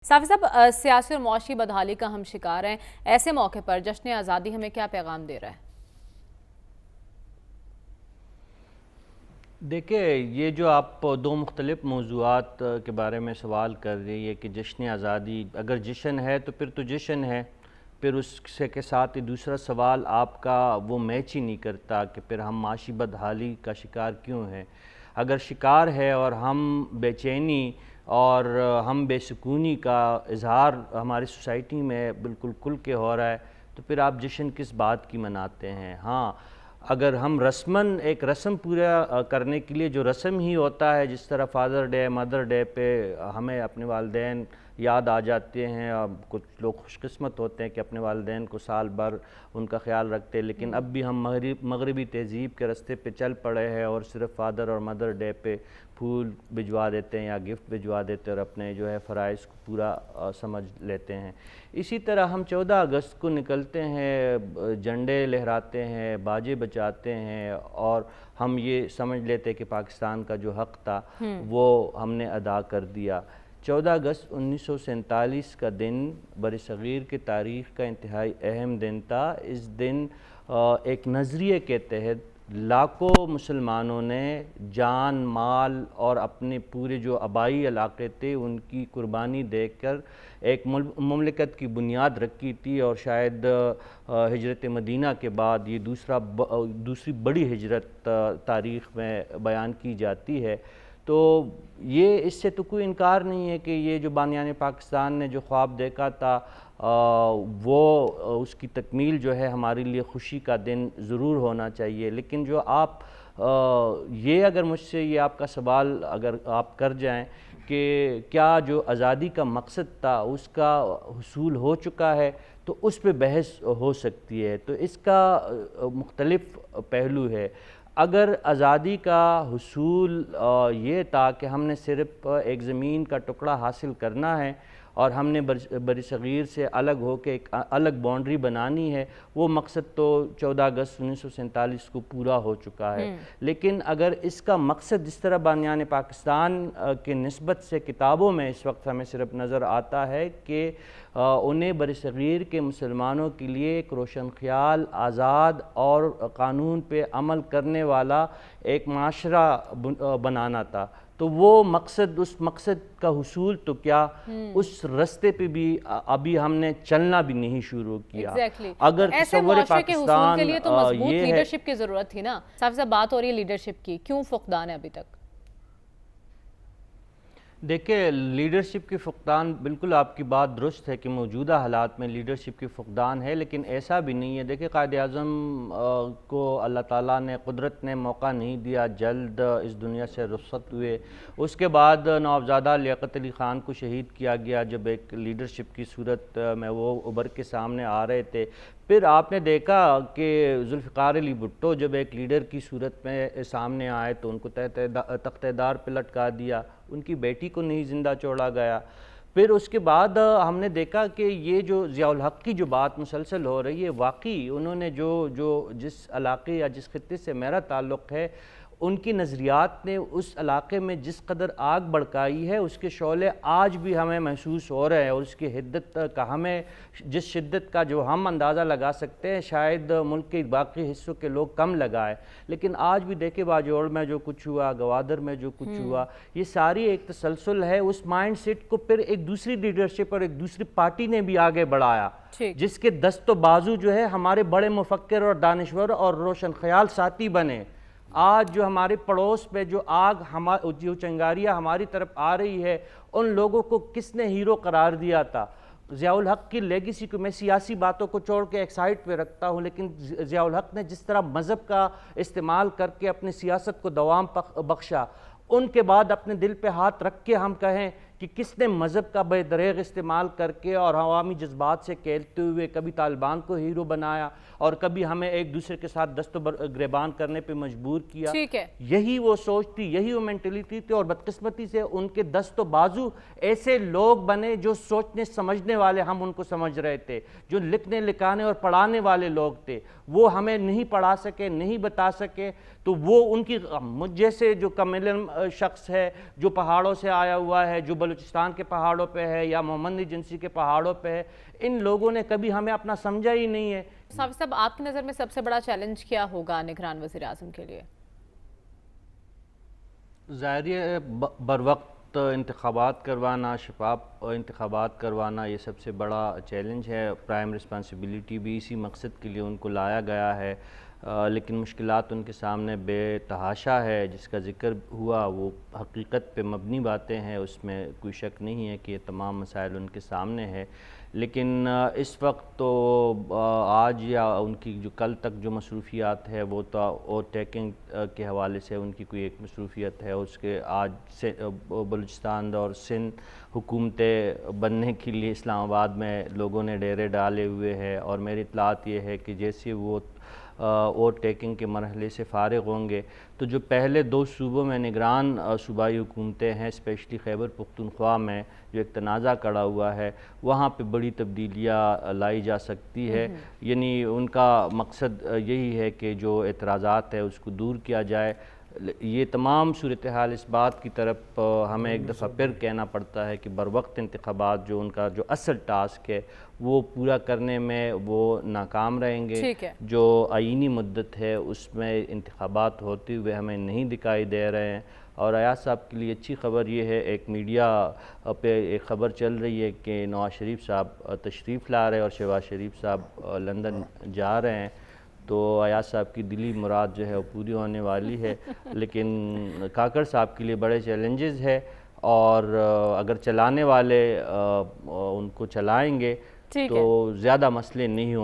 साफ़ी साहब, सियासी और मुआशी बदहाली का हम शिकार हैं। ऐसे मौके पर जश्न आज़ादी हमें क्या पैगाम दे रहा है? देखिए, ये जो आप दो मुख्तलिफ मौज़ूआत के बारे में सवाल कर रही है कि जश्न आज़ादी अगर जश्न है तो फिर तो जश्न है, फिर उससे के साथ ही दूसरा सवाल आपका वो मैच ही नहीं करता कि फिर हम माशी बदहाली का शिकार क्यों हैं। अगर शिकार है और हम बेचैनी और हम बेसुकूनी का इज़हार हमारी सोसाइटी में बिल्कुल खुल के हो रहा है, तो फिर आप जश्न किस बात की मनाते हैं। हाँ, अगर हम रस्मन एक रस्म पूरा करने के लिए जो रस्म ही होता है, जिस तरह फादर डे मदर डे पे हमें अपने वालिदैन याद आ जाते हैं, और कुछ लोग खुशकिस्मत होते हैं कि अपने वालिदैन को साल भर उनका ख्याल रखते हैं, लेकिन अब भी हम मगरबी तहज़ीब के रास्ते पे चल पड़े हैं और सिर्फ फादर और मदर डे पे फूल भिजवा देते हैं या गिफ्ट भिजवा देते हैं और अपने जो है फ़राइज़ को पूरा समझ लेते हैं। इसी तरह हम 14 अगस्त को निकलते हैं, झंडे लहराते हैं, बाजे बजाते हैं और हम ये समझ लेते हैं कि पाकिस्तान का जो हक़ था वो हमने अदा कर दिया। 14 अगस्त 1947 का दिन बरसग़ीर की तारीख़ का इंतहाई अहम दिन था। इस दिन एक नज़रिए के तहत लाखों मुसलमानों ने जान माल और अपने पूरे जो आबाई इलाके थे उनकी कुर्बानी देकर एक मुमलिकत की बुनियाद रखी थी, और शायद हिजरत मदीना के बाद ये दूसरी बड़ी हिजरत तारीख़ में बयान की जाती है। तो ये इससे तो कोई इनकार नहीं है कि ये जो बानियान पाकिस्तान ने जो ख्वाब देखा था वो उसकी तकमील जो है हमारे लिए खुशी का दिन ज़रूर होना चाहिए। लेकिन जो आप ये अगर मुझसे ये आपका सवाल अगर आप कर जाएं कि क्या जो आज़ादी का मकसद था उसका हुसूल हो चुका है, तो उस पे बहस हो सकती है। तो इसका मुख्तलिफ पहलू है। अगर आज़ादी का हुसूल ये था कि हमने सिर्फ़ एक ज़मीन का टुकड़ा हासिल करना है और हमने बरसग़ीर से अलग हो के एक अलग बाउंड्री बनानी है, वो मकसद तो 14 अगस्त 1947 को पूरा हो चुका है। लेकिन अगर इसका मकसद जिस तरह बानियान पाकिस्तान के निस्बत से किताबों में इस वक्त हमें सिर्फ नज़र आता है कि उन्हें बरसग़ीर के मुसलमानों के लिए एक रोशन ख्याल, आज़ाद और क़ानून पे अमल करने वाला एक माशरा बनाना था, तो वो मकसद, उस मकसद का हुसूल तो क्या उस रास्ते पे भी अभी हमने चलना भी नहीं शुरू किया। अगर ऐसे मुआशरे के हुसूल के लिए तो मजबूत ये लीडरशिप की ज़रूरत थी ना। साफ़ साफ़ बात हो रही है लीडरशिप की, क्यों फुकदान है अभी तक? देखिए, लीडरशिप की फ़ुक़दान, बिल्कुल आपकी बात दुरुस्त है कि मौजूदा हालात में लीडरशिप की फ़ुक़दान है, लेकिन ऐसा भी नहीं है। देखिए, क़ायद-ए-आज़म को अल्लाह ताला ने, कुदरत ने मौका नहीं दिया, जल्द इस दुनिया से रुख़्सत हुए। उसके बाद नवाबज़ादा लियाक़त अली ख़ान को शहीद किया गया जब एक लीडरशिप की सूरत में वो उभर के सामने आ रहे थे। फिर आपने देखा कि ज़ुल्फ़िकार अली भुट्टो जब एक लीडर की सूरत में सामने आए तो उनको तख्तेदार पे लटका दिया, उनकी बेटी को नहीं ज़िंदा छोड़ा गया। फिर उसके बाद हमने देखा कि ये जो ज़ियाउल हक़ की जो बात मुसलसल हो रही है, वाकई उन्होंने जिस इलाके या जिस खित्ते से मेरा ताल्लुक़ है, उनकी नज़रियात ने उस इलाके में जिस कदर आग भड़काई है, उसके शोले आज भी हमें महसूस हो रहे हैं, और उसकी हिद्दत का हमें जिस शिद्दत का जो हम अंदाज़ा लगा सकते हैं शायद मुल्क के बाकी हिस्सों के लोग कम लगाए। लेकिन आज भी देखे बाजोड़ में जो कुछ हुआ, गवादर में जो कुछ हुआ, ये सारी एक तसलसल है। उस माइंड सेट को फिर एक दूसरी लीडरशिप और एक दूसरी पार्टी ने भी आगे बढ़ाया, जिसके दस्तो बाजू जो है हमारे बड़े मुफक्किर और दानिश्वर और रोशन ख्याल साथी बने। आज जो हमारे पड़ोस पे जो आग जो चिंगारियाँ हमारी तरफ आ रही है, उन लोगों को किसने हीरो करार दिया था? ज़ियाउल हक़ की लेगेसी को मैं सियासी बातों को छोड़ के एक साइड पे रखता हूँ, लेकिन ज़ियाउल हक़ ने जिस तरह मज़हब का इस्तेमाल करके अपनी सियासत को दवाम बख्शा, उनके बाद अपने दिल पे हाथ रख के हम कहें कि किसने मज़हब का बेदरेग इस्तेमाल करके और अवामी जज्बात से खेलते हुए कभी तालिबान को हीरो बनाया और कभी हमें एक दूसरे के साथ दस्तो गिरबान करने पे मजबूर किया। यही वो सोच थी, यही वो मेंटलिटी थी, और बदकिस्मती से उनके दस्तो बाजू ऐसे लोग बने जो सोचने समझने वाले, हम उनको समझ रहे थे, जो लिखने लिखाने और पढ़ाने वाले लोग थे, वो हमें नहीं पढ़ा सके, नहीं बता सके। तो वो उनकी मुझ जैसे जो कमेलन शख्स है, जो पहाड़ों से आया हुआ है, जो بلوچستان کے پہاڑوں پہ ہے یا محمد ایجنسی کے پہاڑوں پہ ہے، ان لوگوں نے کبھی ہمیں اپنا سمجھا ہی نہیں ہے۔ صاحب آپ کی نظر میں سب سے بڑا چیلنج کیا ہوگا نگران وزیر اعظم کے لیے؟ ظاہر ہے بر وقت انتخابات کروانا، شفاف انتخابات کروانا، یہ سب سے بڑا چیلنج ہے۔ پرائم رسپانسبلٹی بھی اسی مقصد کے لیے ان کو لایا گیا ہے، لیکن مشکلات ان کے سامنے بے تحاشا ہے۔ جس کا ذکر ہوا وہ حقیقت پہ مبنی باتیں ہیں، اس میں کوئی شک نہیں ہے کہ یہ تمام مسائل ان کے سامنے ہے، لیکن اس وقت تو آج یا ان کی جو کل تک جو مصروفیات ہے وہ تو اوور ٹیکنگ کے حوالے سے ان کی کوئی ایک مصروفیت ہے، اس کے آج سے بلوچستان اور سندھ حکومتیں بننے کے لیے اسلام آباد میں لوگوں نے ڈیرے ڈالے ہوئے ہیں، اور میری اطلاعات یہ ہے کہ جیسے وہ اوور ٹیکنگ کے مرحلے سے فارغ ہوں گے تو جو پہلے 2 صوبوں میں نگران صوبائی حکومتیں ہیں، اسپیشلی خیبر پختونخوا میں جو ایک تنازع کڑا ہوا ہے، وہاں پہ بڑی تبدیلیاں لائی جا سکتی ہے۔ یعنی ان کا مقصد یہی ہے کہ جو اعتراضات ہے اس کو دور کیا جائے۔ یہ تمام صورتحال اس بات کی طرف ہمیں ایک دفعہ پھر کہنا پڑتا ہے کہ بروقت انتخابات جو ان کا جو اصل ٹاسک ہے وہ پورا کرنے میں وہ ناکام رہیں گے۔ ٹھیک ہے، جو آئینی مدت ہے اس میں انتخابات ہوتے ہوئے ہمیں نہیں دکھائی دے رہے ہیں۔ اور ایاز صاحب کے لیے اچھی خبر یہ ہے، ایک میڈیا پہ ایک خبر چل رہی ہے کہ نواز شریف صاحب تشریف لا رہے ہیں اور شہباز شریف صاحب لندن جا رہے ہیں، تو ایاز صاحب کی دلی مراد جو ہے وہ پوری ہونے والی ہے، لیکن کاکڑ صاحب کے لیے بڑے چیلنجز ہے، اور اگر چلانے والے ان کو چلائیں گے تو زیادہ مسئلے نہیں ہوں۔